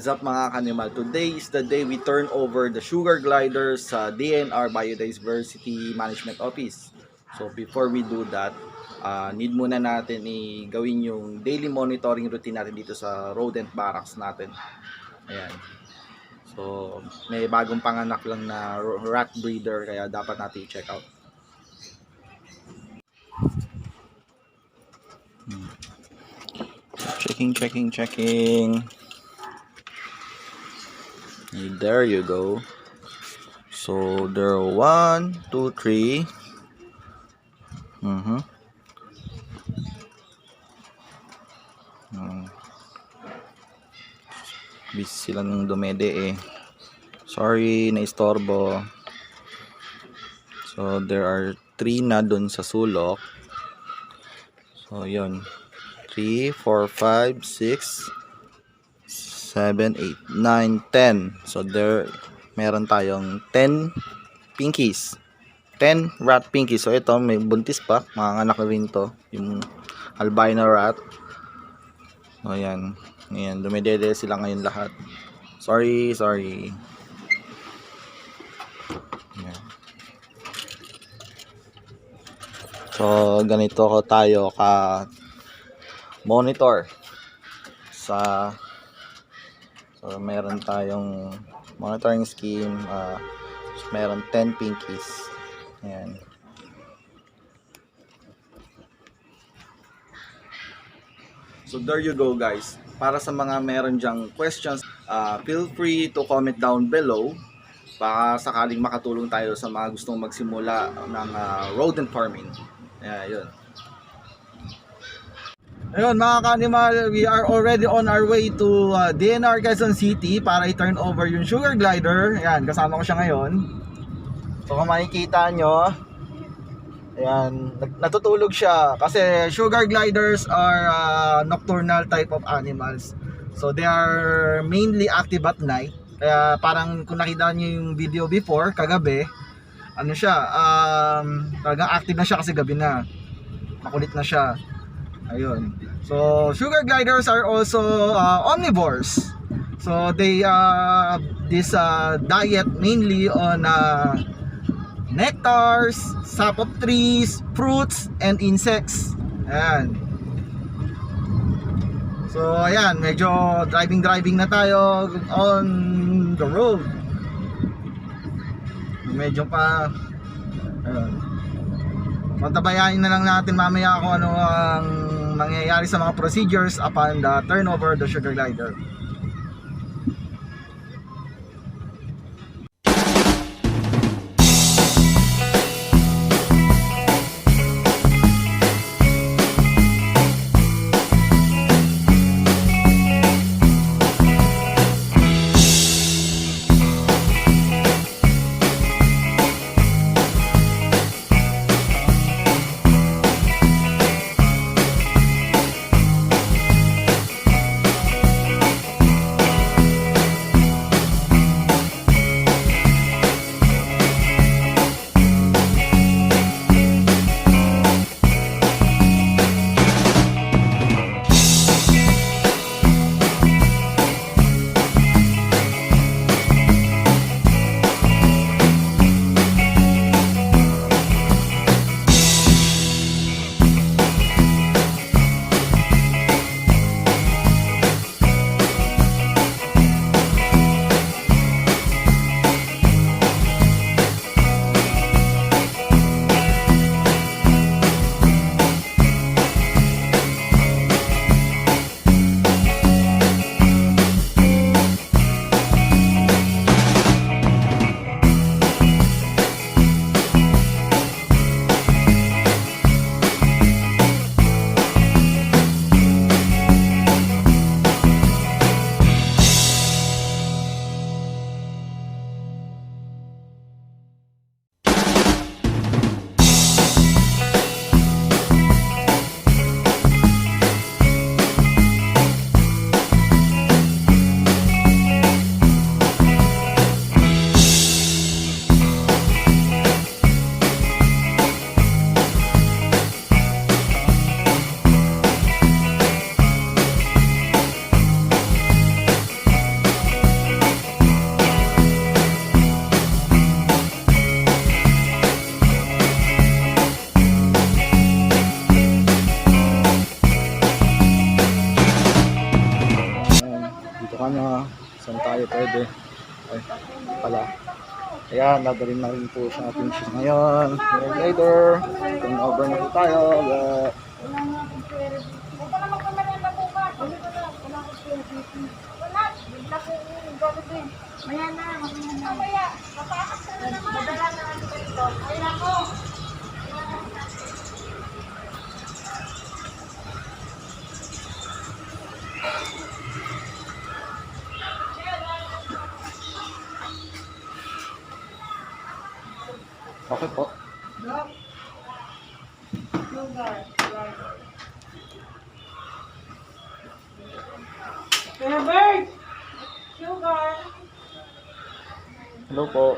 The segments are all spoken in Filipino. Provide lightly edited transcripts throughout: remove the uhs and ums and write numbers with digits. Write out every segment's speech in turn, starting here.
What's up mga kanimal? Today is the day we turn over the sugar gliders sa DNR Biodiversity Management Office. So before we do that, need muna natin gawin yung daily monitoring routine natin dito sa rodent barracks natin. Ayan. So may bagong panganak lang na rat breeder kaya dapat natin i-check out. Checking. There you go. So there are 1, 2, 3. Busy sila nung dumede eh. Sorry, naistorbo. So there are 3 na dun sa sulok. So yun. 3, 4, 5, 6, 7, 8, 9, 10. So there, meron tayong 10 pinkies. 10 rat pinkies. So ito, may buntis pa. Mga anak na rin to. Yung albino rat. So ayan. Ayan, dumidede sila ngayon lahat. Sorry. Ayan. So ganito ko tayo ka monitor sa meron tayong monitoring scheme, meron 10 pinkies. Ayan. So there you go guys. Para sa mga meron dyang questions, feel free to comment down below. Baka sakaling makatulong tayo sa mga gustong magsimula ng rodent farming. Yun. Ayun mga ka-animal, we are already on our way to DNR Quezon City para i-turn over yung sugar glider. Ayan, kasama ko siya ngayon. So kung makikita nyo, ayan, natutulog siya kasi sugar gliders are nocturnal type of animals. So they are mainly active at night. Kaya parang kung nakita nyo yung video before, kagabi, ano siya, talagang active na siya kasi gabi na. Makulit na siya. Ayun. So sugar gliders are also omnivores. So they this diet mainly on nectars, sap of trees, fruits, and insects. Ayan. So ayan, medyo driving na tayo on the road. Medyo pa Mantabayain na lang natin mamaya kung ano ang mangyayari sa mga procedures upon the turnover of the sugar glider. kanya saan tayo pwede. Ay, pala. Ayan, dadalhin na rin po siya natin siya ngayon. Later, turn over na po tayo. Okay po. Herbert! Sugar! Hello po.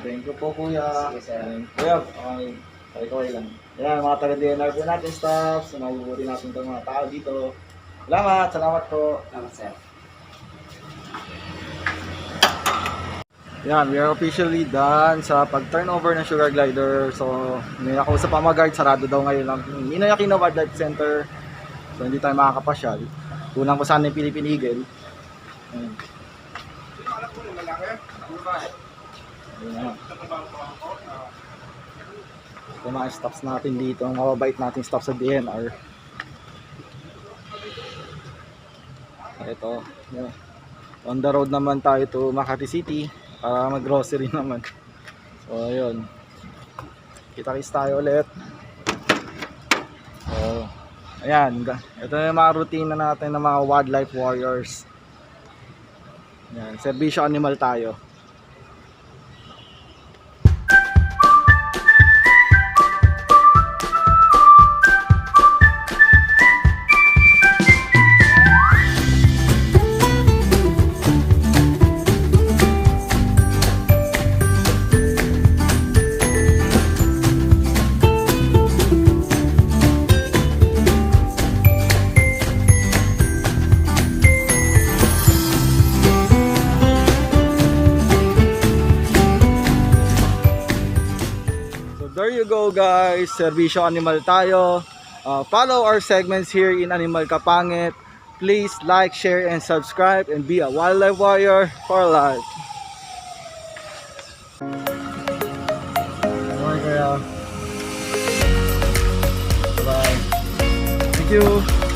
Thank you po kuya. Kuya, okay lang. Ayan, mga taga-DNR po natin staff, sinabubuti natin itong mga tao dito. Salamat po. Salamat, sir. Yan, we are officially done sa pag-turnover ng Sugar Glider. So, may nakausap pa mga guard, sarado daw ngayon lang. Ninoy Aquino Wildlife Center. So, hindi tayo makakapasyal. Kulang ko sana yung Philippine Eagle. Ayan. Ayan. Ito mga stops natin dito, ang mababait natin stops sa DNR. Ito, yeah. On the road naman tayo to Makati City para mag-grocery naman. So ayun, kita-kits tayo ulit. So ayan, ito na yung mga routine na natin ng mga wildlife warriors. Ayan, serbisyo animal tayo. There you go guys, serbisyo animal tayo. Follow our segments here in Animal Kapangit. Please like, share, and subscribe and be a wildlife warrior for life. Bye. Thank you.